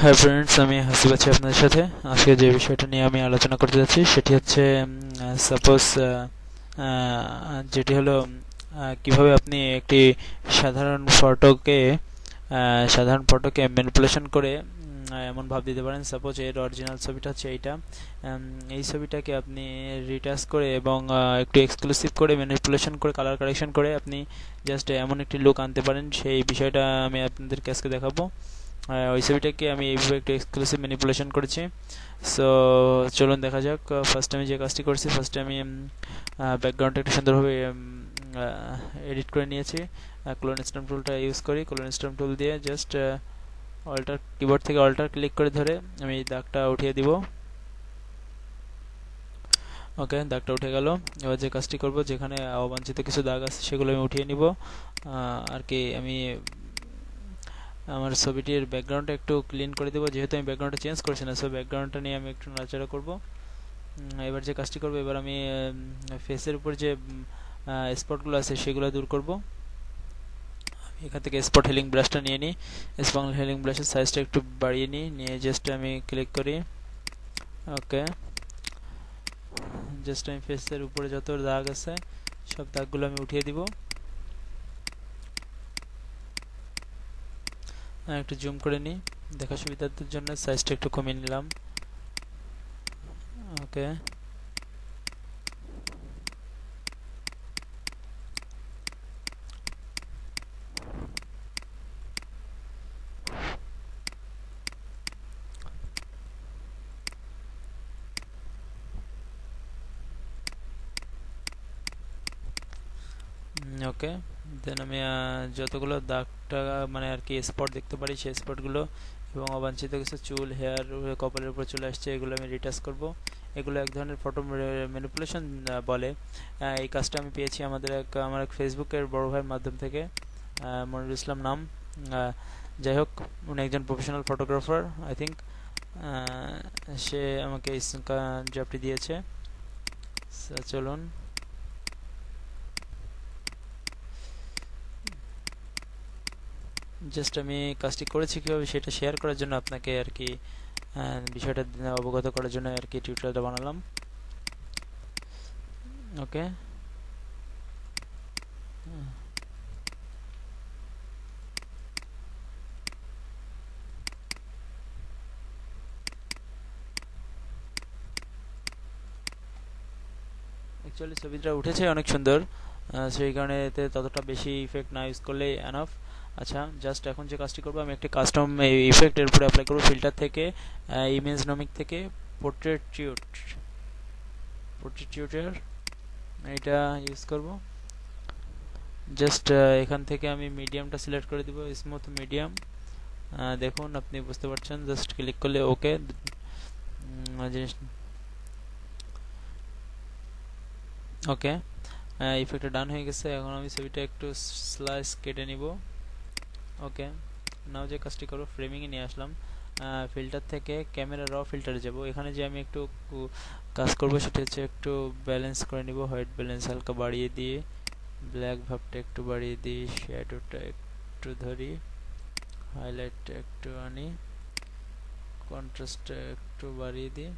Hi friends, আমি হাসিব আছি আপনাদের সাথে। আজকে যে বিষয়টা নিয়ে আমি আলোচনা করতে যাচ্ছি সেটি হচ্ছে সাপোজ যেটি হলো কিভাবে আপনি একটি সাধারণ ফটোকে ম্যানিপুলেশন করে এমন ভাব দিতে পারেন সাপোজ এর অরিজিনাল ছবিটা হচ্ছে এইটা। এই ছবিটাকে আপনি রিটাচ করে এবং একটু এক্সক্লুসিভ করে ম্যানিপুলেশন করে কালার কারেকশন করে আপনি জাস্ট এমন একটি লুক আনতে পারেন, সেই বিষয়টা আমি আপনাদেরকে আজকে দেখাবো। ওই ছবিটাকে আমি এইভাবে একটু এক্সক্লুসিভ ম্যানিপুলেশন করেছি। সো চলুন দেখা যাক। ফার্স্ট আমি যে কাজটি করেছি, ফার্স্টে আমি ব্যাকগ্রাউন্ডটা একটু সুন্দরভাবে এডিট করে নিয়েছি। ক্লোন স্ট্যাম্প টুলটা ইউজ করি। ক্লোন স্ট্যাম্প টুল দিয়ে জাস্ট অল্টার কিবোর্ড থেকে অল্টার ক্লিক করে ধরে আমি দাগটা উঠিয়ে দিব। ওকে, দাগটা উঠে গেল। এবার যে কাজটি করব, যেখানে অবাঞ্ছিত কিছু দাগ আছে সেগুলো আমি উঠিয়ে নিব। আর কি আমি আমার ছবিটির ব্যাকগ্রাউন্ডটা একটু ক্লিন করে দেবো, যেহেতু আমি ব্যাকগ্রাউন্ডটা চেঞ্জ করছি না। সো ব্যাকগ্রাউন্ডটা নিয়ে আমি একটু নাড়াচাড়া করব। এবার যে কাজটি করব, এবার আমি ফেসের উপর যে স্পটগুলো আছে সেগুলো দূর করব। এখান থেকে স্পট হেলিং ব্রাশটা নিয়ে নিই। স্পট হেলিং ব্রাশের সাইজটা একটু বাড়িয়ে নিয়ে জাস্ট আমি ক্লিক করি। ওকে, জাস্ট আমি ফেসের উপরে যত দাগ আছে সব দাগগুলো আমি উঠিয়ে দিব। একটু জুম করে নিই দেখা সুবিধার্থের জন্য, সাইজটা একটু কমিয়ে নিলাম। ওকে, ওকে। দেন আমি যতগুলো দাগটা মানে আর কি স্পট দেখতে পারি সেই স্পটগুলো এবং অবাঞ্ছিত কিছু চুল, হেয়ার, কপালের উপর চলে আসছে, এগুলো আমি রিটাচ করব। এগুলো এক ধরনের ফটো ম্যানিপুলেশন বলে। এই কাজটা আমি পেয়েছি আমার এক ফেসবুকের বড় ভাইয়ের মাধ্যম থেকে। মনিরুল ইসলাম নাম। যাই হোক, উনি একজন প্রফেশনাল ফটোগ্রাফার আই থিঙ্ক। সে আমাকে এই জবটি দিয়েছে। চলুন, জাস্ট আমি কাজটি করেছি কীভাবে সেটা শেয়ার করার জন্য আপনাকে আর কি বিষয়টা অবগত করার জন্য আর কি টিউটোরিয়ালটা বানালাম। ওকে, অ্যাকচুয়ালি ছবিটা উঠেছে অনেক সুন্দর, সেই কারণে এতে ততটা বেশি ইফেক্ট না ইউজ করলেই এনাফ। আচ্ছা, জাস্ট এখন যে কাজটি করবো, আমি একটি কাস্টম ইফেক্টের উপরে অ্যাপ্লাই করবো। ফিল্টার থেকে ইমেজ নমিক থেকে পোর্ট্রেটিউটার এটা ইউজ করব। জাস্ট এখান থেকে আমি মিডিয়ামটা সিলেক্ট করে দিব, স্মুথ মিডিয়াম। দেখুন, আপনি বুঝতে পারছেন। জাস্ট ক্লিক করলে ওকে জিনিস। ওকে, ইফেক্টটা ডান হয়ে গেছে। এখন আমি ছবিটা একটু স্লাইস কেটে নিব। ওকে, নাও যে কাজটি করব, ফ্রেমিংয়ে নিয়ে আসলাম। ফিল্টার থেকে ক্যামেরা র ফিল্টারে যাব। এখানে যে আমি একটু কাজ করব সেটা হচ্ছে একটু ব্যালেন্স করে নিব। হোয়াইট ব্যালেন্স হালকা বাড়িয়ে দিয়ে, ব্ল্যাক ভাবটা একটু বাড়িয়ে দিই, শ্যাডোটা একটু ধরি, হাইলাইটটা একটু আনি, কন্ট্রাস্টটা একটু বাড়িয়ে দিই।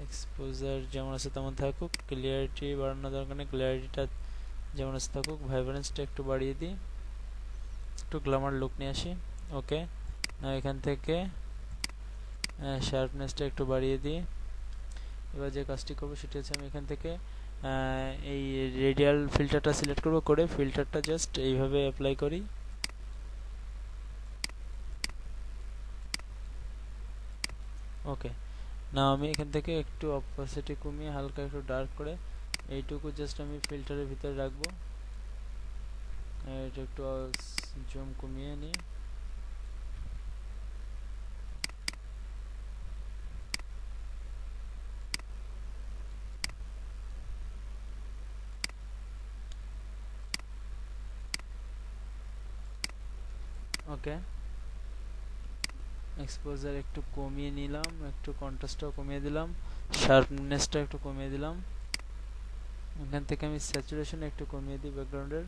এক্সপোজার যেমন আছে তেমন থাকুক, ক্লিয়ারিটি বাড়ানো দরকার নেই, ক্লিয়ারিটিটা যেমন আছে থাকুক, ভাইব্রেন্সটা একটু বাড়িয়ে দিই, একটু গ্ল্যামার লুক নিয়ে আসি। ওকে, এখান থেকে শার্পনেসটা একটু বাড়িয়ে দিই। এবার যে কাজটি করবো সেটা হচ্ছে আমি এখান থেকে এই রেডিয়াল ফিল্টারটা সিলেক্ট করব, করে ফিল্টারটা জাস্ট এইভাবে অ্যাপ্লাই করি। ওকে, না আমি এখান থেকে একটু অপাসিটি কমিয়ে হালকা একটু ডার্ক করে এইটুকু জাস্ট আমি ফিল্টারের ভিতরে রাখবো। এটা একটু জুম কমিয়ে নিই। ওকে, এক্সপোজার একটু কমিয়ে নিলাম, একটু কন্ট্রাস্টটাও কমিয়ে দিলাম, শার্পনেসটা একটু কমিয়ে দিলাম। এখান থেকে আমি স্যাচুরেশন একটু কমিয়ে দিই ব্যাকগ্রাউন্ডের।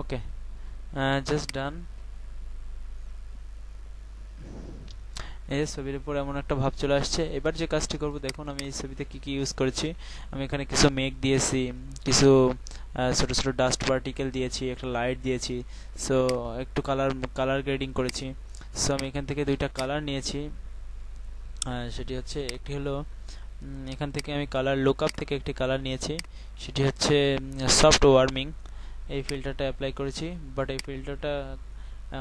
ওকে, জাস্ট ডান। এই ছবির উপর এমন একটা ভাব চলে আসছে। এবার যে কাজটি করব, দেখুন আমি এই ছবিতে কি কি ইউজ করেছি। আমি এখানে কিছু মেঘ দিয়েছি, কিছু ছোট ছোট ডাস্ট পার্টিকেল দিয়েছি, একটা লাইট দিয়েছি। সো একটু কালার গ্রেডিং করেছি। সো আমি এখান থেকে দুইটা কালার নিয়েছি। সেটি হচ্ছে, একটি হলো এখান থেকে আমি কালার লুকআপ থেকে একটি কালার নিয়েছি, সেটি হচ্ছে সফট ওয়ার্মিং। এই ফিল্টারটা অ্যাপ্লাই করেছি, বাট এই ফিল্টারটা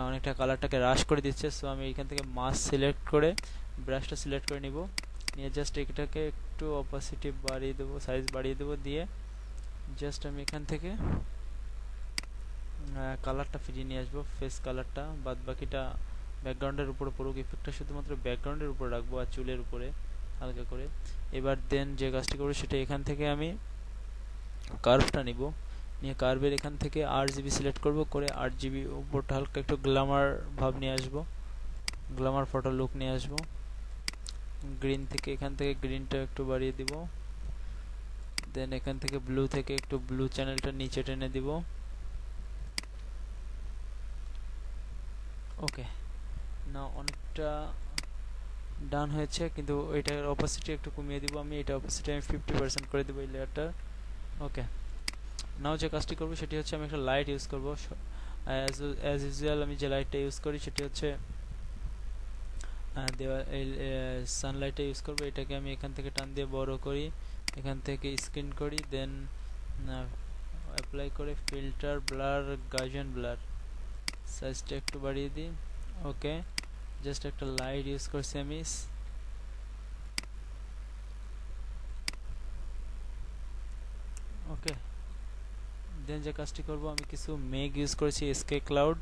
অনেকটা কালারটাকে হ্রাস করে দিচ্ছে। সো আমি এখান থেকে মাস্ক সিলেক্ট করে ব্রাশটা সিলেক্ট করে নিব, নিয়ে জাস্ট এটাকে একটু অপাসিটি বাড়িয়ে দেবো, সাইজ বাড়িয়ে দেবো, দিয়ে জাস্ট আমি এখান থেকে কালারটা ফিরিয়ে নিয়ে আসবো, ফেস কালারটা। বাদ বাকিটা ব্যাকগ্রাউন্ডের উপরে পড়ুক, ইফেক্টটা শুধুমাত্র ব্যাকগ্রাউন্ডের উপরে রাখবো আর চুলের উপরে হালকা করে। এবার দেন যে কাজটি করবো, সেটা এখান থেকে আমি কার্ভটা নিব, নিয়ে কার্ভের এখান থেকে RGB সিলেক্ট করব, করে RGB উপরটা হালকা একটু গ্ল্যামার ভাব নিয়ে আসবো, গ্ল্যামার ফটো লুক নিয়ে আসবো। গ্রিন থেকে এখান থেকে গ্রিনটা একটু বাড়িয়ে দিব, দেন এখান থেকে ব্লু থেকে একটু ব্লু চ্যানেলটা নিচে টেনে দিব। ওকে, না অনেকটা ডান হয়েছে, কিন্তু এটার অপাসিটি একটু কমিয়ে দিব আমি। এটা অপাসিটি আমি 50% করে দেবো এই লেয়ারটার। ওকে, নাও যে কাজটি করবো সেটি হচ্ছে, আমি একটা লাইট ইউজ করবো। অ্যাজ ইউজুয়াল আমি যে লাইটটা ইউজ করি সেটি হচ্ছে সানলাইটটা ইউজ করবো। এটাকে আমি এখান থেকে টান দিয়ে বড় করি, এখান থেকে স্ক্রিন করি, দেন অ্যাপ্লাই করে ফিল্টার ব্লার, গাউসিয়ান ব্লার, সাইজটা একটু বাড়িয়ে দিই। ওকে, জাস্ট একটা লাইট ইউজ করছি আমি। ওকে, দেন যে কাজটি করব, আমি কিছু মেঘ ইউজ করেছি, এসকে ক্লাউড।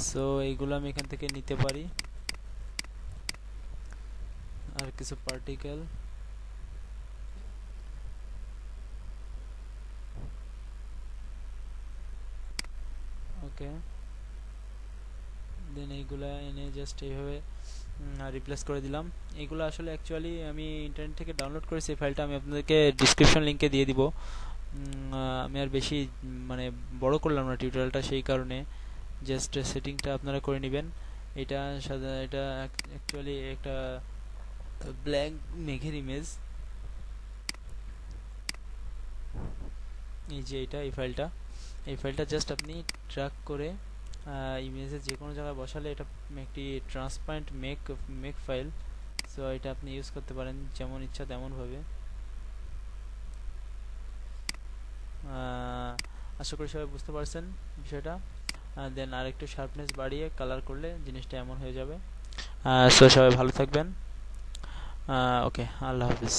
সো এইগুলো আমি এখান থেকে নিতে পারি, আর কিছু পার্টিকেল। ওকে, দেন এইগুলা এনে জাস্ট এইভাবে রিপ্লেস করে দিলাম। এইগুলো আসলে অ্যাকচুয়ালি আমি ইন্টারনেট থেকে ডাউনলোড করেছি, এই ফাইলটা আমি আপনাদেরকে ডিসক্রিপশন লিঙ্কে দিয়ে দিব। আমি আর বেশি মানে বড় করলাম না টিউটোরিয়ালটা, সেই কারণে জাস্ট সেটিংটা আপনারা করে নেবেন। এটা এটা অ্যাকচুয়ালি একটা ব্ল্যাঙ্ক মেঘের ইমেজ। এই যে এই ফাইলটা জাস্ট আপনি ট্র্যাক করে ইমেজে যে কোনো জায়গায় বসালে এটা একটি ট্রান্সপারেন্ট মেক ফাইল। সো এটা আপনি ইউজ করতে পারেন যেমন ইচ্ছা তেমনভাবে। আশা করি সবাই বুঝতে পারছেন বিষয়টা। দেন আরেকটু শার্পনেস বাড়িয়ে কালার করলে জিনিসটা এমন হয়ে যাবে। সো সবাই ভালো থাকবেন। ওকে, আল্লাহ হাফিজ।